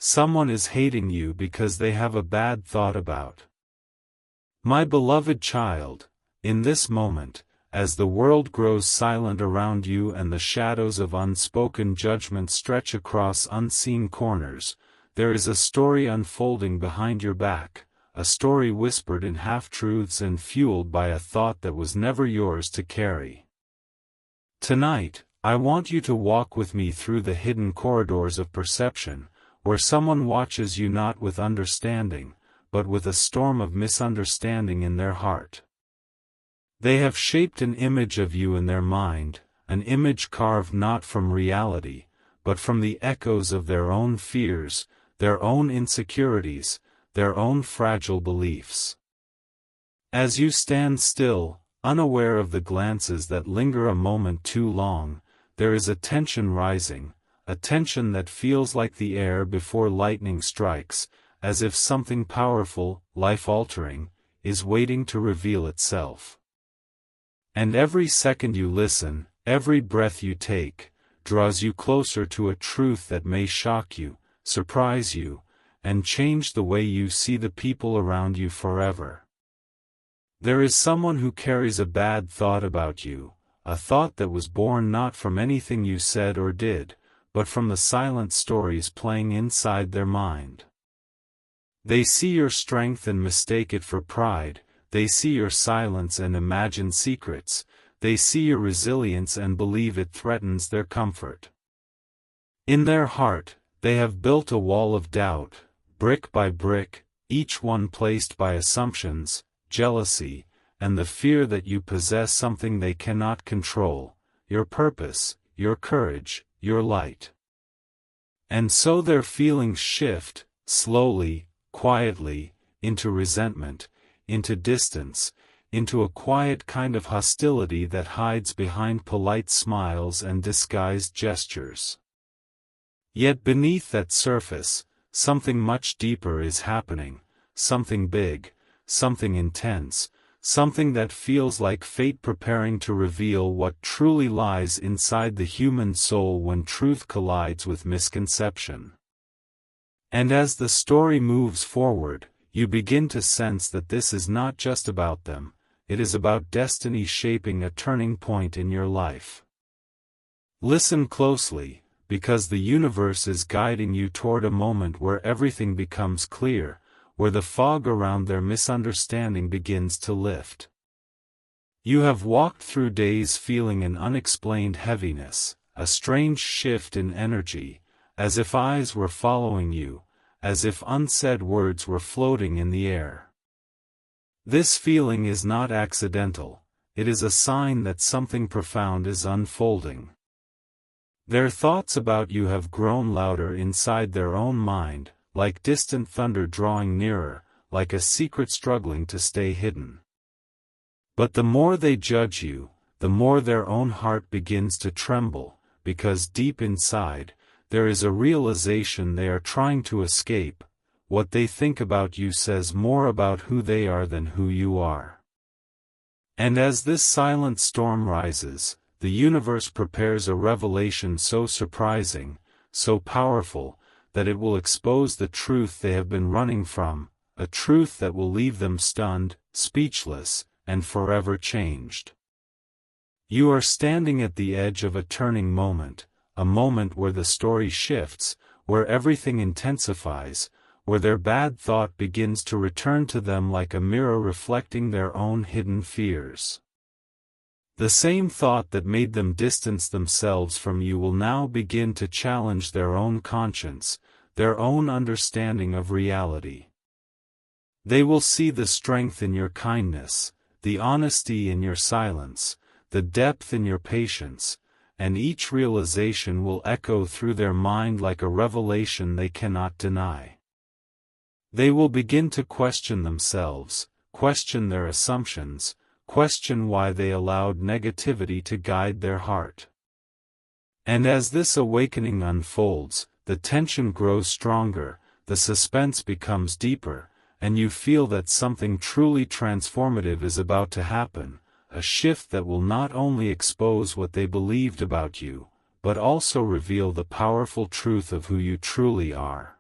Someone is hating you because they have a bad thought about. My beloved child, in this moment, as the world grows silent around you and the shadows of unspoken judgment stretch across unseen corners, there is a story unfolding behind your back, a story whispered in half-truths and fueled by a thought that was never yours to carry. Tonight, I want you to walk with me through the hidden corridors of perception, where someone watches you not with understanding, but with a storm of misunderstanding in their heart. They have shaped an image of you in their mind, an image carved not from reality, but from the echoes of their own fears, their own insecurities, their own fragile beliefs. As you stand still, unaware of the glances that linger a moment too long, there is a tension rising, a tension that feels like the air before lightning strikes, as if something powerful, life-altering, is waiting to reveal itself. And every second you listen, every breath you take, draws you closer to a truth that may shock you, surprise you, and change the way you see the people around you forever. There is someone who carries a bad thought about you, a thought that was born not from anything you said or did, but from the silent stories playing inside their mind. They see your strength and mistake it for pride. They see your silence and imagine secrets. They see your resilience and believe it threatens their comfort. In their heart, they have built a wall of doubt, brick by brick, each one placed by assumptions, jealousy, and the fear that you possess something they cannot control, your purpose, your courage, your light. And so their feelings shift, slowly, quietly, into resentment, into distance, into a quiet kind of hostility that hides behind polite smiles and disguised gestures. Yet beneath that surface, something much deeper is happening, something big, something intense, something that feels like fate preparing to reveal what truly lies inside the human soul when truth collides with misconception. And as the story moves forward, you begin to sense that this is not just about them, it is about destiny shaping a turning point in your life. Listen closely, because the universe is guiding you toward a moment where everything becomes clear, where the fog around their misunderstanding begins to lift. You have walked through days feeling an unexplained heaviness, a strange shift in energy, as if eyes were following you, as if unsaid words were floating in the air. This feeling is not accidental, it is a sign that something profound is unfolding. Their thoughts about you have grown louder inside their own mind, like distant thunder drawing nearer, like a secret struggling to stay hidden. But the more they judge you, the more their own heart begins to tremble, because deep inside, there is a realization they are trying to escape. What they think about you says more about who they are than who you are. And as this silent storm rises, the universe prepares a revelation so surprising, so powerful, that it will expose the truth they have been running from, a truth that will leave them stunned, speechless, and forever changed. You are standing at the edge of a turning moment, a moment where the story shifts, where everything intensifies, where their bad thought begins to return to them like a mirror reflecting their own hidden fears. The same thought that made them distance themselves from you will now begin to challenge their own conscience, their own understanding of reality. They will see the strength in your kindness, the honesty in your silence, the depth in your patience, and each realization will echo through their mind like a revelation they cannot deny. They will begin to question themselves, question their assumptions, question why they allowed negativity to guide their heart. And as this awakening unfolds, the tension grows stronger, the suspense becomes deeper, and you feel that something truly transformative is about to happen, a shift that will not only expose what they believed about you, but also reveal the powerful truth of who you truly are.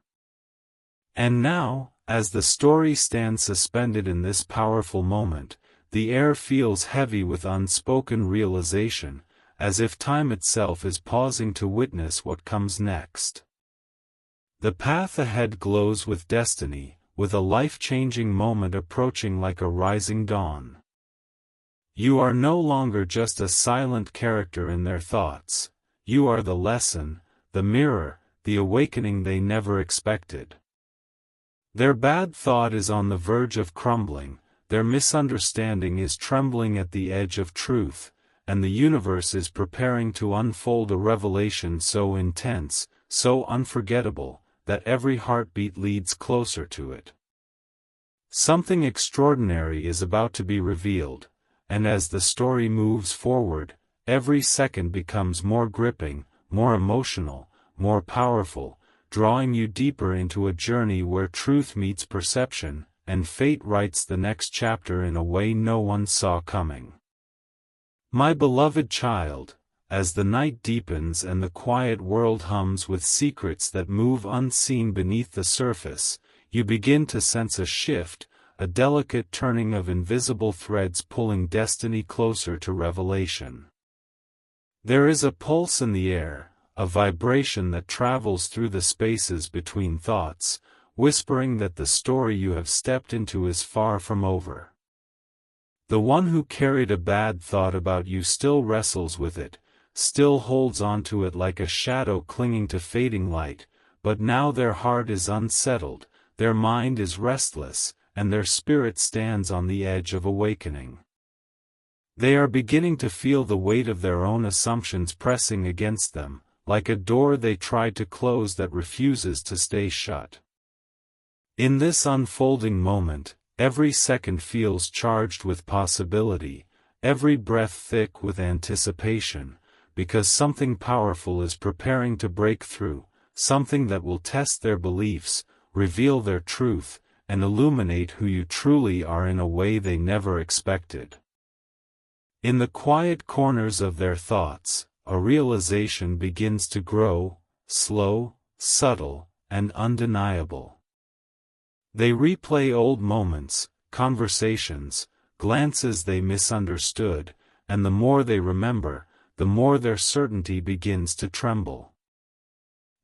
And now, as the story stands suspended in this powerful moment, the air feels heavy with unspoken realization, as if time itself is pausing to witness what comes next. The path ahead glows with destiny, with a life-changing moment approaching like a rising dawn. You are no longer just a silent character in their thoughts. You are the lesson, the mirror, the awakening they never expected. Their bad thought is on the verge of crumbling, their misunderstanding is trembling at the edge of truth, and the universe is preparing to unfold a revelation so intense, so unforgettable, that every heartbeat leads closer to it. Something extraordinary is about to be revealed, and as the story moves forward, every second becomes more gripping, more emotional, more powerful, drawing you deeper into a journey where truth meets perception, and fate writes the next chapter in a way no one saw coming. My beloved child, as the night deepens and the quiet world hums with secrets that move unseen beneath the surface, you begin to sense a shift, a delicate turning of invisible threads pulling destiny closer to revelation. There is a pulse in the air, a vibration that travels through the spaces between thoughts, whispering that the story you have stepped into is far from over. The one who carried a bad thought about you still wrestles with it, still holds on to it like a shadow clinging to fading light, but now their heart is unsettled, their mind is restless, and their spirit stands on the edge of awakening. They are beginning to feel the weight of their own assumptions pressing against them, like a door they tried to close that refuses to stay shut. In this unfolding moment, every second feels charged with possibility, every breath thick with anticipation, because something powerful is preparing to break through, something that will test their beliefs, reveal their truth, and illuminate who you truly are in a way they never expected. In the quiet corners of their thoughts, a realization begins to grow, slow, subtle, and undeniable. They replay old moments, conversations, glances they misunderstood, and the more they remember, the more their certainty begins to tremble.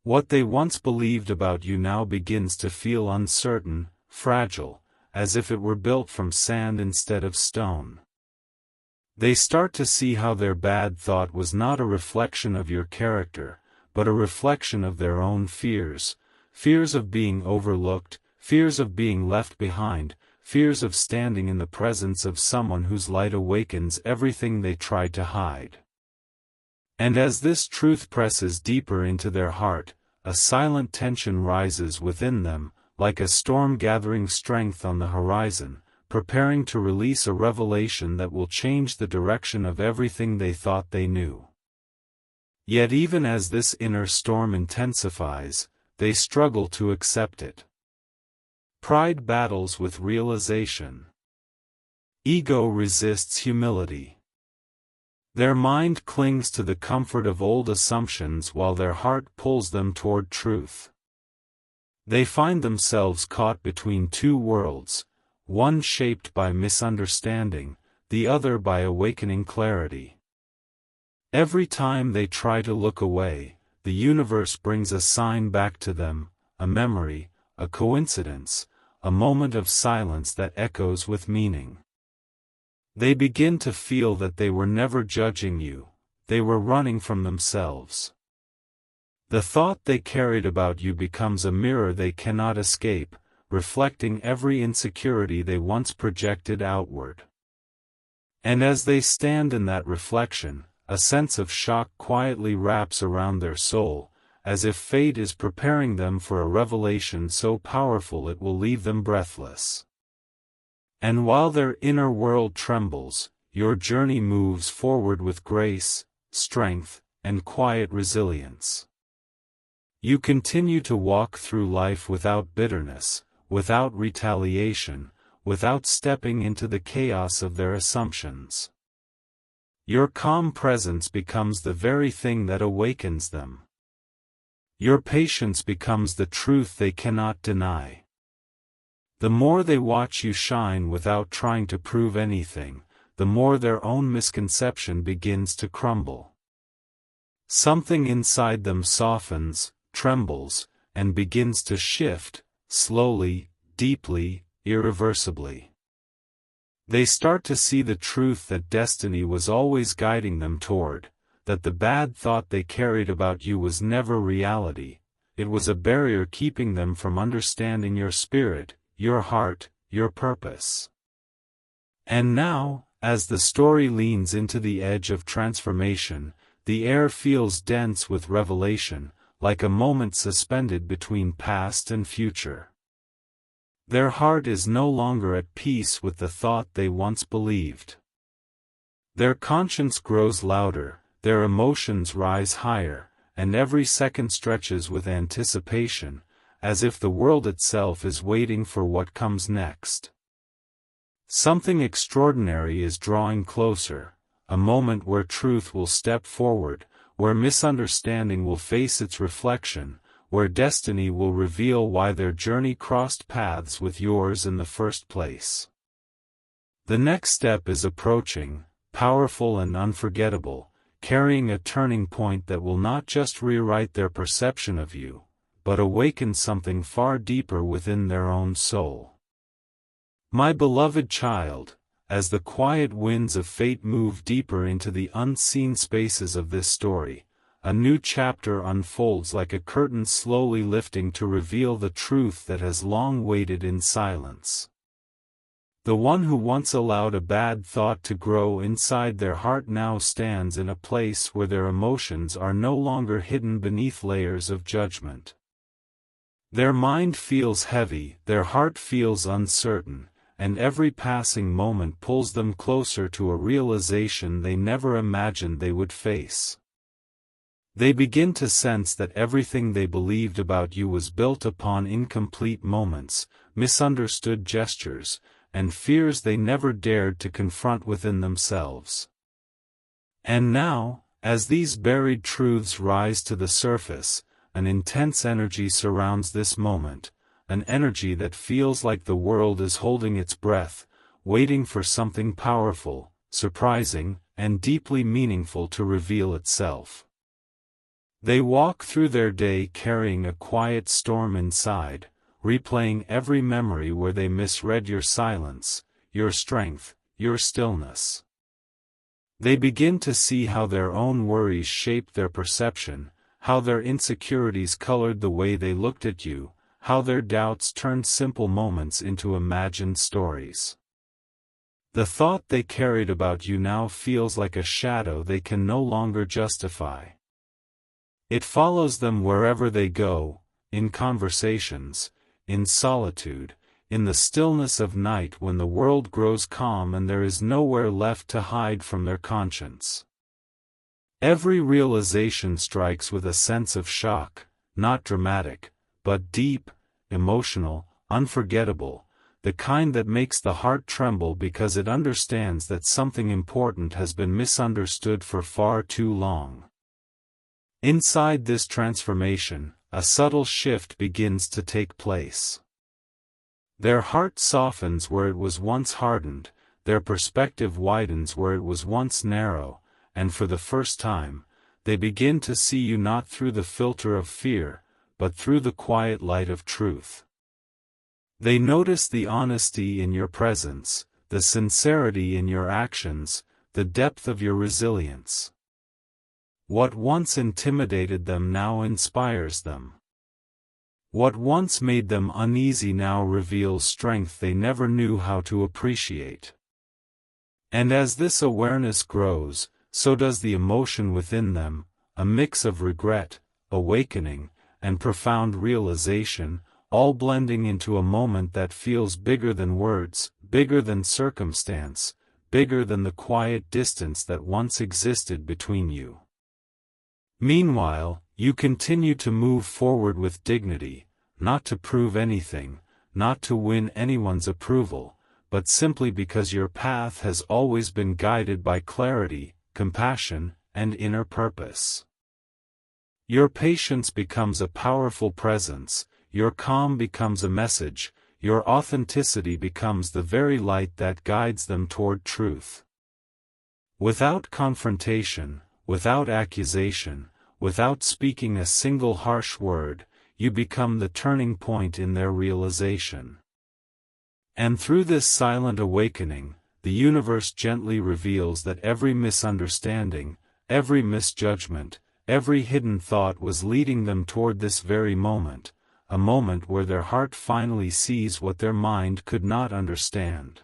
What they once believed about you now begins to feel uncertain, fragile, as if it were built from sand instead of stone. They start to see how their bad thought was not a reflection of your character, but a reflection of their own fears, fears of being overlooked, fears of being left behind, fears of standing in the presence of someone whose light awakens everything they tried to hide. And as this truth presses deeper into their heart, a silent tension rises within them, like a storm gathering strength on the horizon, preparing to release a revelation that will change the direction of everything they thought they knew. Yet even as this inner storm intensifies, they struggle to accept it. Pride battles with realization. Ego resists humility. Their mind clings to the comfort of old assumptions while their heart pulls them toward truth. They find themselves caught between two worlds, one shaped by misunderstanding, the other by awakening clarity. Every time they try to look away, the universe brings a sign back to them, a memory, a coincidence, a moment of silence that echoes with meaning. They begin to feel that they were never judging you, they were running from themselves. The thought they carried about you becomes a mirror they cannot escape, reflecting every insecurity they once projected outward. And as they stand in that reflection, a sense of shock quietly wraps around their soul, as if fate is preparing them for a revelation so powerful it will leave them breathless. And while their inner world trembles, your journey moves forward with grace, strength, and quiet resilience. You continue to walk through life without bitterness, without retaliation, without stepping into the chaos of their assumptions. Your calm presence becomes the very thing that awakens them. Your patience becomes the truth they cannot deny. The more they watch you shine without trying to prove anything, the more their own misconception begins to crumble. Something inside them softens, trembles, and begins to shift, slowly, deeply, irreversibly. They start to see the truth that destiny was always guiding them toward, that the bad thought they carried about you was never reality, it was a barrier keeping them from understanding your spirit, your heart, your purpose. And now, as the story leans into the edge of transformation, the air feels dense with revelation, like a moment suspended between past and future. Their heart is no longer at peace with the thought they once believed. Their conscience grows louder, their emotions rise higher, and every second stretches with anticipation, as if the world itself is waiting for what comes next. Something extraordinary is drawing closer, a moment where truth will step forward, where misunderstanding will face its reflection, where destiny will reveal why their journey crossed paths with yours in the first place. The next step is approaching, powerful and unforgettable, carrying a turning point that will not just rewrite their perception of you, but awaken something far deeper within their own soul. My beloved child, as the quiet winds of fate move deeper into the unseen spaces of this story, a new chapter unfolds like a curtain slowly lifting to reveal the truth that has long waited in silence. The one who once allowed a bad thought to grow inside their heart now stands in a place where their emotions are no longer hidden beneath layers of judgment. Their mind feels heavy, their heart feels uncertain, and every passing moment pulls them closer to a realization they never imagined they would face. They begin to sense that everything they believed about you was built upon incomplete moments, misunderstood gestures, and fears they never dared to confront within themselves. And now, as these buried truths rise to the surface, an intense energy surrounds this moment, an energy that feels like the world is holding its breath, waiting for something powerful, surprising, and deeply meaningful to reveal itself. They walk through their day carrying a quiet storm inside, replaying every memory where they misread your silence, your strength, your stillness. They begin to see how their own worries shaped their perception, how their insecurities colored the way they looked at you, how their doubts turned simple moments into imagined stories. The thought they carried about you now feels like a shadow they can no longer justify. It follows them wherever they go, in conversations, in solitude, in the stillness of night when the world grows calm and there is nowhere left to hide from their conscience. Every realization strikes with a sense of shock, not dramatic, but deep, emotional, unforgettable, the kind that makes the heart tremble because it understands that something important has been misunderstood for far too long. Inside this transformation, a subtle shift begins to take place. Their heart softens where it was once hardened, their perspective widens where it was once narrow, and for the first time, they begin to see you not through the filter of fear, but through the quiet light of truth. They notice the honesty in your presence, the sincerity in your actions, the depth of your resilience. What once intimidated them now inspires them. What once made them uneasy now reveals strength they never knew how to appreciate. And as this awareness grows, so does the emotion within them, a mix of regret, awakening, and profound realization, all blending into a moment that feels bigger than words, bigger than circumstance, bigger than the quiet distance that once existed between you. Meanwhile, you continue to move forward with dignity, not to prove anything, not to win anyone's approval, but simply because your path has always been guided by clarity, compassion, and inner purpose. Your patience becomes a powerful presence, your calm becomes a message, your authenticity becomes the very light that guides them toward truth. Without confrontation, without accusation, without speaking a single harsh word, you become the turning point in their realization. And through this silent awakening, the universe gently reveals that every misunderstanding, every misjudgment, every hidden thought was leading them toward this very moment, a moment where their heart finally sees what their mind could not understand.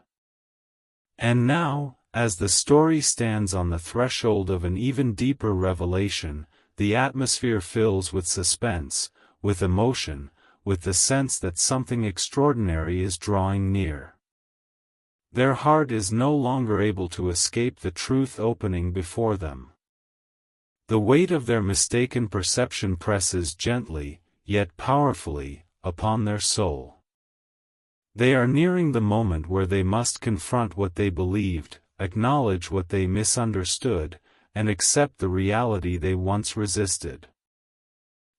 And now, as the story stands on the threshold of an even deeper revelation, the atmosphere fills with suspense, with emotion, with the sense that something extraordinary is drawing near. Their heart is no longer able to escape the truth opening before them. The weight of their mistaken perception presses gently, yet powerfully, upon their soul. They are nearing the moment where they must confront what they believed, acknowledge what they misunderstood, and accept the reality they once resisted.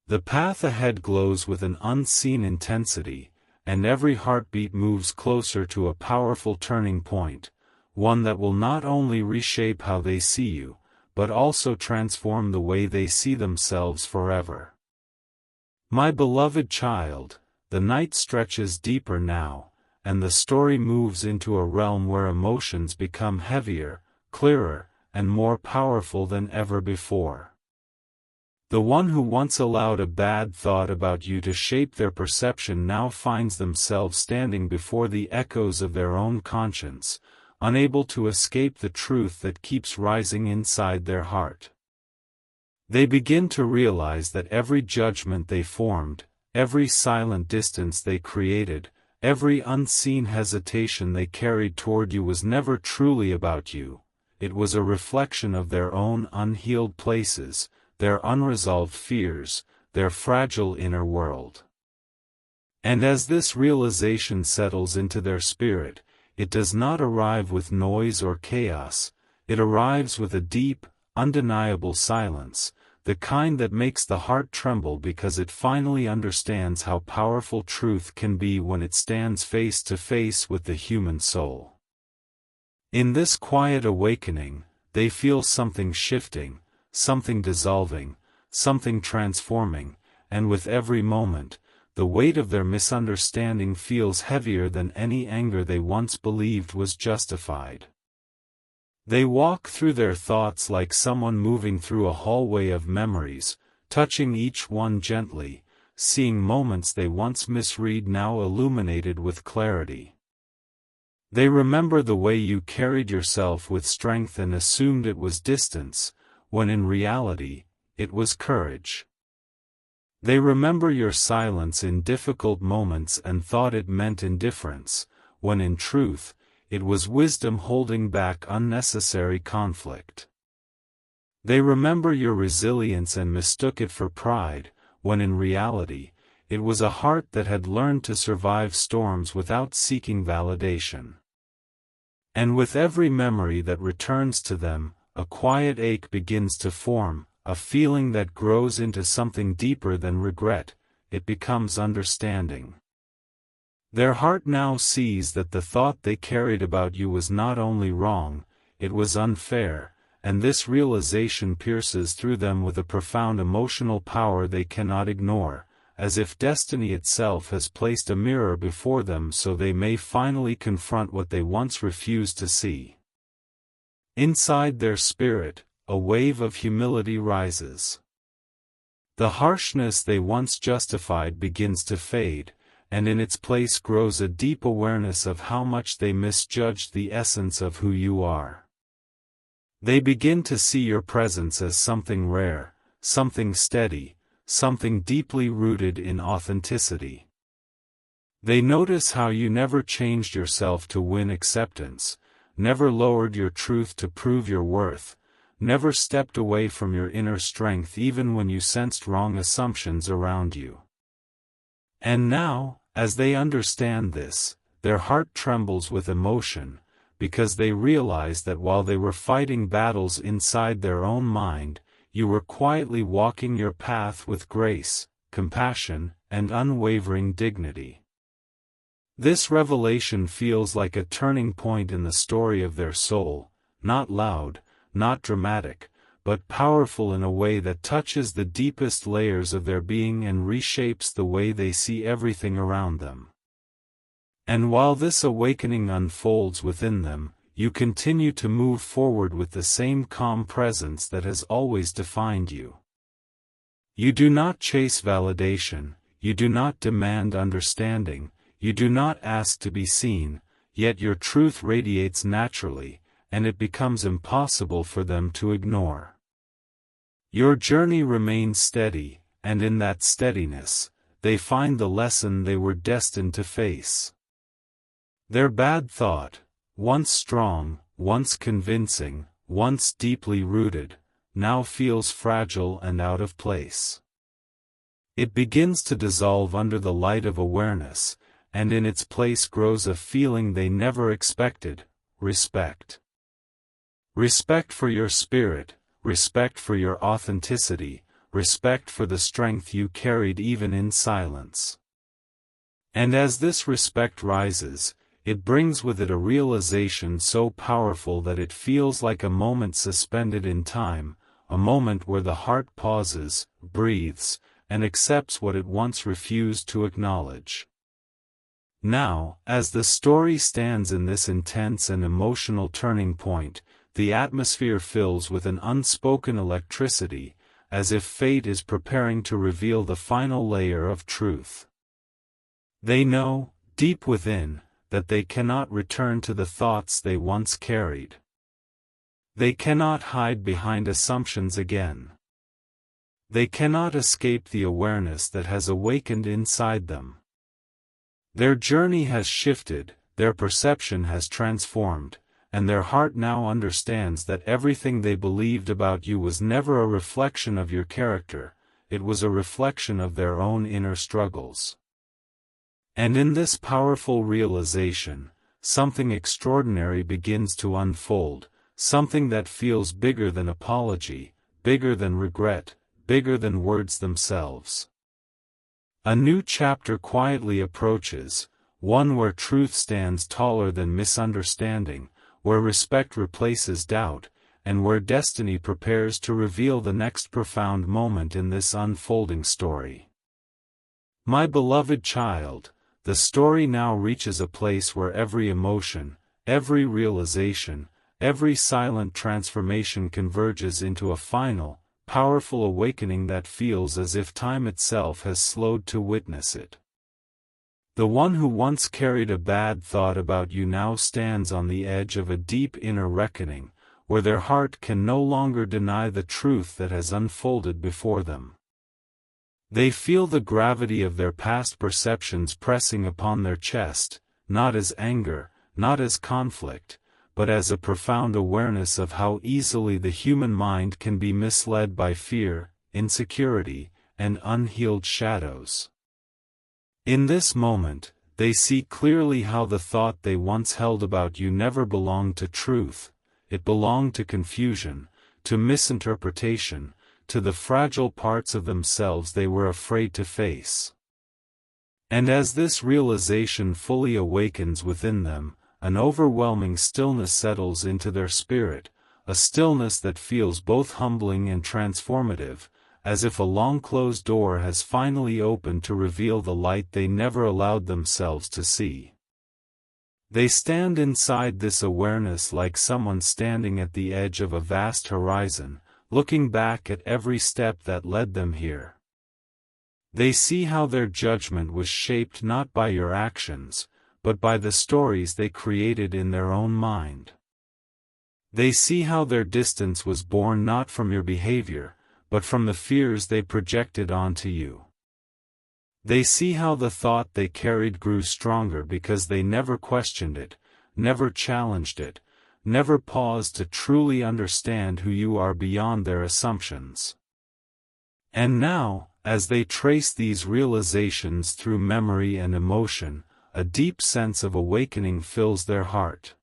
The path ahead glows with an unseen intensity, and every heartbeat moves closer to a powerful turning point, one that will not only reshape how they see you, but also transform the way they see themselves forever. My beloved child, the night stretches deeper now, and the story moves into a realm where emotions become heavier, clearer, and more powerful than ever before. The one who once allowed a bad thought about you to shape their perception now finds themselves standing before the echoes of their own conscience, unable to escape the truth that keeps rising inside their heart. They begin to realize that every judgment they formed, every silent distance they created, every unseen hesitation they carried toward you was never truly about you. It was a reflection of their own unhealed places, their unresolved fears, their fragile inner world. And as this realization settles into their spirit, it does not arrive with noise or chaos, it arrives with a deep, undeniable silence, the kind that makes the heart tremble because it finally understands how powerful truth can be when it stands face to face with the human soul. In this quiet awakening, they feel something shifting, something dissolving, something transforming, and with every moment, the weight of their misunderstanding feels heavier than any anger they once believed was justified. They walk through their thoughts like someone moving through a hallway of memories, touching each one gently, seeing moments they once misread now illuminated with clarity. They remember the way you carried yourself with strength and assumed it was distance, when in reality, it was courage. They remember your silence in difficult moments and thought it meant indifference, when in truth, it was wisdom holding back unnecessary conflict. They remember your resilience and mistook it for pride, when in reality, it was a heart that had learned to survive storms without seeking validation. And with every memory that returns to them, a quiet ache begins to form, a feeling that grows into something deeper than regret. It becomes understanding. Their heart now sees that the thought they carried about you was not only wrong, it was unfair, and this realization pierces through them with a profound emotional power they cannot ignore, as if destiny itself has placed a mirror before them so they may finally confront what they once refused to see. Inside their spirit, a wave of humility rises. The harshness they once justified begins to fade, and in its place grows a deep awareness of how much they misjudged the essence of who you are. They begin to see your presence as something rare, something steady, something deeply rooted in authenticity. They notice how you never changed yourself to win acceptance, never lowered your truth to prove your worth, never stepped away from your inner strength even when you sensed wrong assumptions around you. And now, as they understand this, their heart trembles with emotion, because they realize that while they were fighting battles inside their own mind, you were quietly walking your path with grace, compassion, and unwavering dignity. This revelation feels like a turning point in the story of their soul, not loud, not dramatic, but powerful in a way that touches the deepest layers of their being and reshapes the way they see everything around them. And while this awakening unfolds within them, you continue to move forward with the same calm presence that has always defined you. You do not chase validation, you do not demand understanding, you do not ask to be seen, yet your truth radiates naturally, and it becomes impossible for them to ignore. Your journey remains steady, and in that steadiness, they find the lesson they were destined to face. Their bad thought, once strong, once convincing, once deeply rooted, now feels fragile and out of place. It begins to dissolve under the light of awareness, and in its place grows a feeling they never expected: respect. Respect for your spirit, respect for your authenticity, respect for the strength you carried even in silence. And as this respect rises, it brings with it a realization so powerful that it feels like a moment suspended in time, a moment where the heart pauses, breathes, and accepts what it once refused to acknowledge. Now, as the story stands in this intense and emotional turning point, the atmosphere fills with an unspoken electricity, as if fate is preparing to reveal the final layer of truth. They know, deep within, that they cannot return to the thoughts they once carried. They cannot hide behind assumptions again. They cannot escape the awareness that has awakened inside them. Their journey has shifted, their perception has transformed, and their heart now understands that everything they believed about you was never a reflection of your character, it was a reflection of their own inner struggles. And in this powerful realization, something extraordinary begins to unfold, something that feels bigger than apology, bigger than regret, bigger than words themselves. A new chapter quietly approaches, one where truth stands taller than misunderstanding, where respect replaces doubt, and where destiny prepares to reveal the next profound moment in this unfolding story. My beloved child, the story now reaches a place where every emotion, every realization, every silent transformation converges into a final, powerful awakening that feels as if time itself has slowed to witness it. The one who once carried a bad thought about you now stands on the edge of a deep inner reckoning, where their heart can no longer deny the truth that has unfolded before them. They feel the gravity of their past perceptions pressing upon their chest, not as anger, not as conflict, but as a profound awareness of how easily the human mind can be misled by fear, insecurity, and unhealed shadows. In this moment, they see clearly how the thought they once held about you never belonged to truth, it belonged to confusion, to misinterpretation, to the fragile parts of themselves they were afraid to face. And as this realization fully awakens within them, an overwhelming stillness settles into their spirit, a stillness that feels both humbling and transformative, as if a long-closed door has finally opened to reveal the light they never allowed themselves to see. They stand inside this awareness like someone standing at the edge of a vast horizon, looking back at every step that led them here. They see how their judgment was shaped not by your actions, but by the stories they created in their own mind. They see how their distance was born not from your behavior, but from the fears they projected onto you. They see how the thought they carried grew stronger because they never questioned it, never challenged it, never paused to truly understand who you are beyond their assumptions. And now, as they trace these realizations through memory and emotion, a deep sense of awakening fills their heart.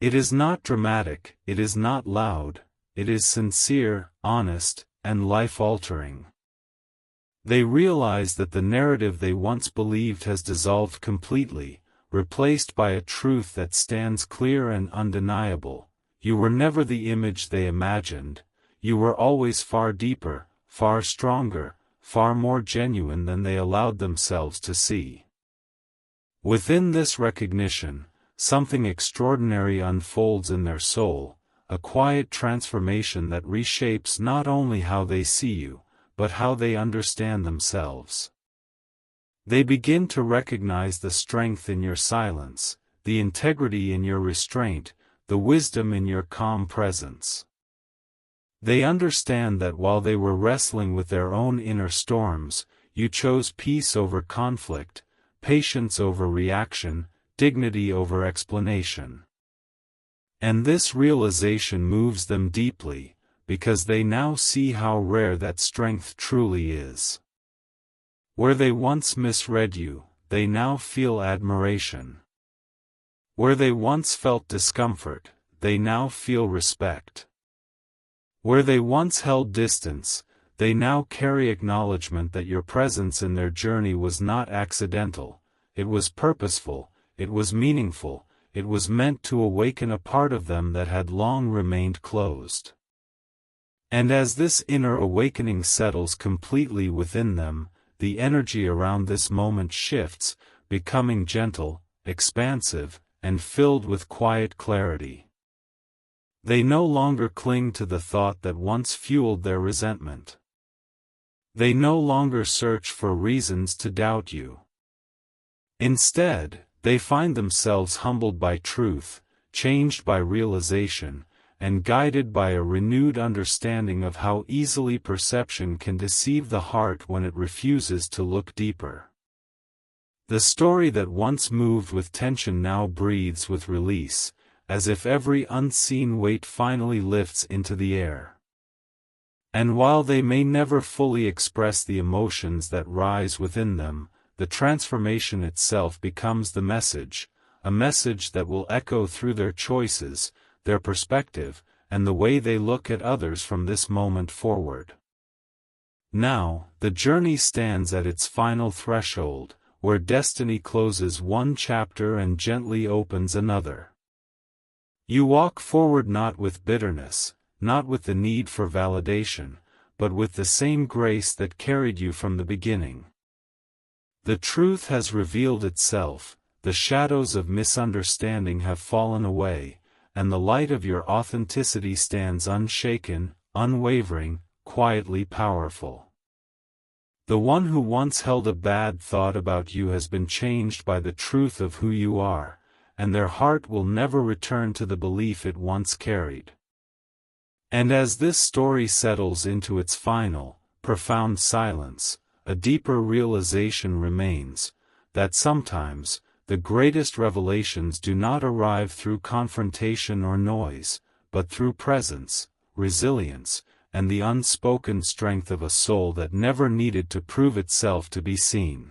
It is not dramatic, it is not loud, it is sincere, honest, and life-altering. They realize that the narrative they once believed has dissolved completely, replaced by a truth that stands clear and undeniable. You were never the image they imagined. You were always far deeper, far stronger, far more genuine than they allowed themselves to see. Within this recognition, something extraordinary unfolds in their soul, a quiet transformation that reshapes not only how they see you, but how they understand themselves. They begin to recognize the strength in your silence, the integrity in your restraint, the wisdom in your calm presence. They understand that while they were wrestling with their own inner storms, you chose peace over conflict, patience over reaction, dignity over explanation. And this realization moves them deeply, because they now see how rare that strength truly is. Where they once misread you, they now feel admiration. Where they once felt discomfort, they now feel respect. Where they once held distance, they now carry acknowledgement that your presence in their journey was not accidental, it was purposeful, it was meaningful, it was meant to awaken a part of them that had long remained closed. And as this inner awakening settles completely within them, the energy around this moment shifts, becoming gentle, expansive, and filled with quiet clarity. They no longer cling to the thought that once fueled their resentment. They no longer search for reasons to doubt you. Instead, they find themselves humbled by truth, changed by realization, and guided by a renewed understanding of how easily perception can deceive the heart when it refuses to look deeper. The story that once moved with tension now breathes with release, as if every unseen weight finally lifts into the air. And while they may never fully express the emotions that rise within them, the transformation itself becomes the message, a message that will echo through their choices, their perspective, and the way they look at others from this moment forward. Now, the journey stands at its final threshold, where destiny closes one chapter and gently opens another. You walk forward not with bitterness, not with the need for validation, but with the same grace that carried you from the beginning. The truth has revealed itself, the shadows of misunderstanding have fallen away, and the light of your authenticity stands unshaken, unwavering, quietly powerful. The one who once held a bad thought about you has been changed by the truth of who you are, and their heart will never return to the belief it once carried. And as this story settles into its final, profound silence, a deeper realization remains, that sometimes, the greatest revelations do not arrive through confrontation or noise, but through presence, resilience, and the unspoken strength of a soul that never needed to prove itself to be seen.